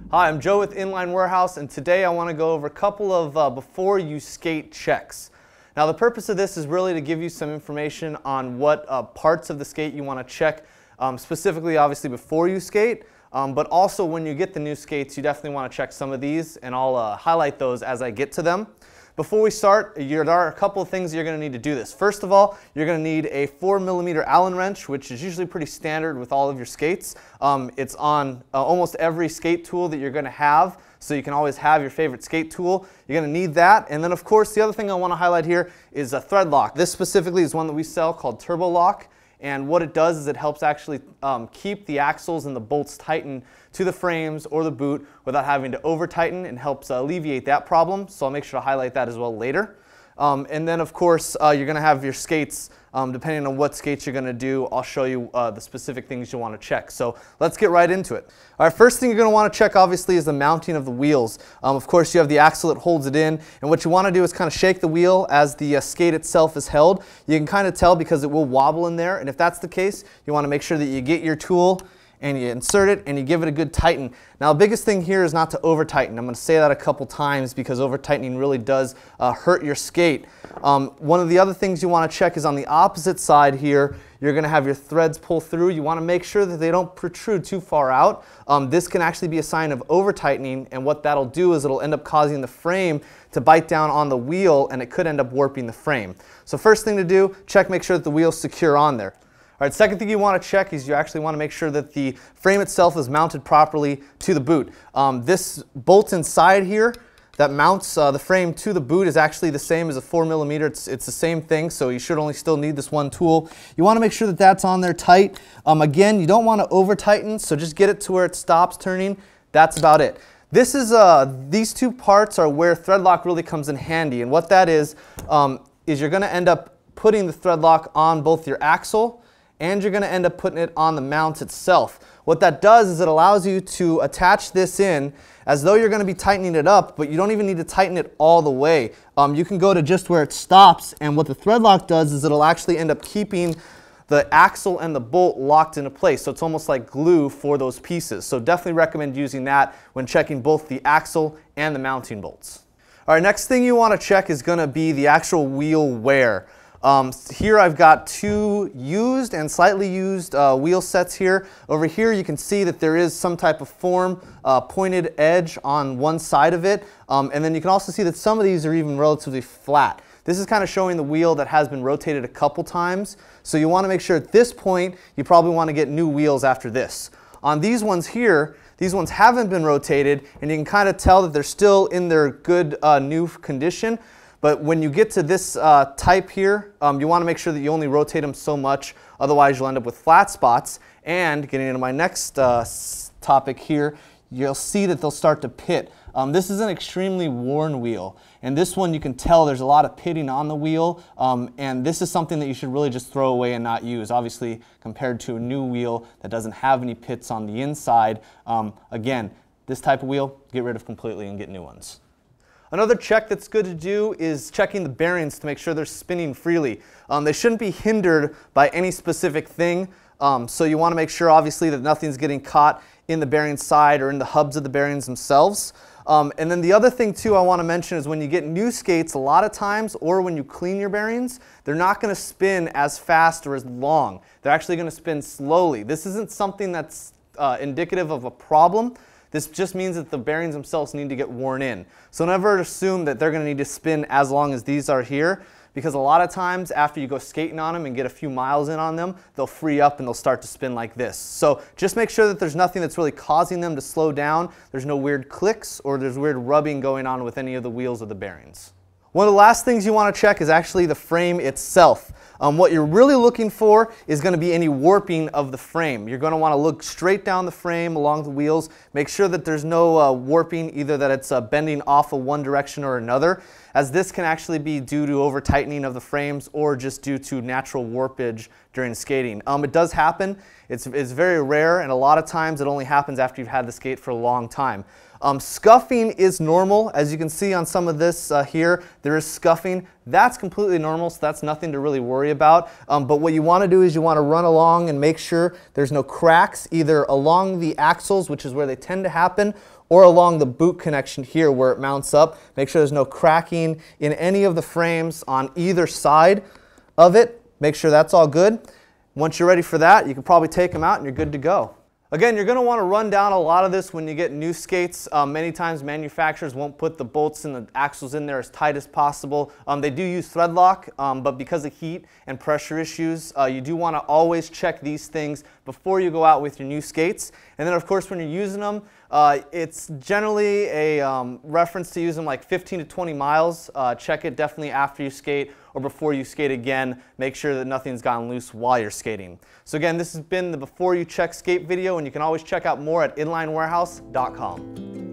Hi, I'm Joe with Inline Warehouse, and today I want to go over a couple of before you skate checks. Now the purpose of this is really to give you some information on what parts of the skate you want to check, specifically obviously before you skate, but also when you get the new skates you definitely want to check some of these, and I'll highlight those as I get to them. Before we start, there are a couple of things you're going to need to do this. First of all, you're going to need a 4mm Allen wrench, which is usually pretty standard with all of your skates. It's on almost every skate tool that you're going to have, so you can always have your favorite skate tool. You're going to need that. And then of course the other thing I want to highlight here is a thread lock. This specifically is one that we sell called Turbo Lock. And what it does is it helps actually keep the axles and the bolts tightened to the frames or the boot without having to over tighten, and helps alleviate that problem. So I'll make sure to highlight that as well later. And then of course you're going to have your skates, depending on what skates you're going to do. I'll show you the specific things you want to check. So let's get right into it. All right, first thing you're going to want to check obviously is the mounting of the wheels. Of course you have the axle that holds it in, and what you want to do is kind of shake the wheel as the skate itself is held. You can kind of tell because it will wobble in there, and if that's the case you want to make sure that you get your tool and you insert it and you give it a good tighten. Now the biggest thing here is not to over tighten. I'm going to say that a couple times because over tightening really does hurt your skate. One of the other things you want to check is on the opposite side here. You're going to have your threads pull through. You want to make sure that they don't protrude too far out. This can actually be a sign of over tightening, and what that'll do is it'll end up causing the frame to bite down on the wheel, and it could end up warping the frame. So first thing to do, check, make sure that the wheel's secure on there. All right, second thing you want to check is you actually want to make sure that the frame itself is mounted properly to the boot. This bolt inside here that mounts the frame to the boot is actually the same as a 4mm. It's the same thing, so you should only still need this one tool. You want to make sure that that's on there tight. Again, you don't want to over tighten, so just get it to where it stops turning. That's about it. This is these two parts are where thread lock really comes in handy, and what that is you're going to end up putting the thread lock on both your axle, and you're going to end up putting it on the mount itself. What that does is it allows you to attach this in as though you're going to be tightening it up, but you don't even need to tighten it all the way. You can go to just where it stops, and what the thread lock does is it'll actually end up keeping the axle and the bolt locked into place. So it's almost like glue for those pieces. So definitely recommend using that when checking both the axle and the mounting bolts. All right, next thing you want to check is going to be the actual wheel wear. Here I've got two used and slightly used wheel sets here. Over here you can see that there is some type of form, pointed edge on one side of it, and then you can also see that some of these are even relatively flat. This is kind of showing the wheel that has been rotated a couple times, so you want to make sure at this point you probably want to get new wheels after this. On these ones here, these ones haven't been rotated, and you can kind of tell that they're still in their good new condition. But when you get to this type here, you want to make sure that you only rotate them so much, otherwise you'll end up with flat spots. And getting into my next topic here, you'll see that they'll start to pit. This is an extremely worn wheel, and this one you can tell there's a lot of pitting on the wheel, and this is something that you should really just throw away and not use, obviously compared to a new wheel that doesn't have any pits on the inside. Again, this type of wheel, get rid of completely and get new ones. Another check that's good to do is checking the bearings to make sure they're spinning freely. They shouldn't be hindered by any specific thing, so you want to make sure obviously that nothing's getting caught in the bearing side or in the hubs of the bearings themselves. And then the other thing too I want to mention is when you get new skates, a lot of times, or when you clean your bearings, they're not going to spin as fast or as long. They're actually going to spin slowly. This isn't something that's indicative of a problem. This just means that the bearings themselves need to get worn in. So never assume that they're going to need to spin as long as these are here, because a lot of times after you go skating on them and get a few miles in on them, they'll free up and they'll start to spin like this. So just make sure that there's nothing that's really causing them to slow down. There's no weird clicks or there's weird rubbing going on with any of the wheels or the bearings. One of the last things you want to check is actually the frame itself. What you're really looking for is going to be any warping of the frame. You're going to want to look straight down the frame along the wheels. Make sure that there's no warping, either that it's bending off of one direction or another, as this can actually be due to over tightening of the frames or just due to natural warpage during skating. It does happen. It's very rare, and a lot of times it only happens after you've had the skate for a long time. Scuffing is normal. As you can see on some of this here, there is scuffing. That's completely normal, so that's nothing to really worry about. But what you want to do is you want to run along and make sure there's no cracks either along the axles, which is where they tend to happen, or along the boot connection here where it mounts up. Make sure there's no cracking in any of the frames on either side of it. Make sure that's all good. Once you're ready for that, you can probably take them out and you're good to go. Again, you're going to want to run down a lot of this when you get new skates. Many times manufacturers won't put the bolts and the axles in there as tight as possible. They do use thread lock, but because of heat and pressure issues, you do want to always check these things before you go out with your new skates. And then of course when you're using them, it's generally a reference to use them like 15 to 20 miles. Check it definitely after you skate or before you skate again. Make sure that nothing's gotten loose while you're skating. So again, this has been the Before You Check Skate video, and you can always check out more at inlinewarehouse.com.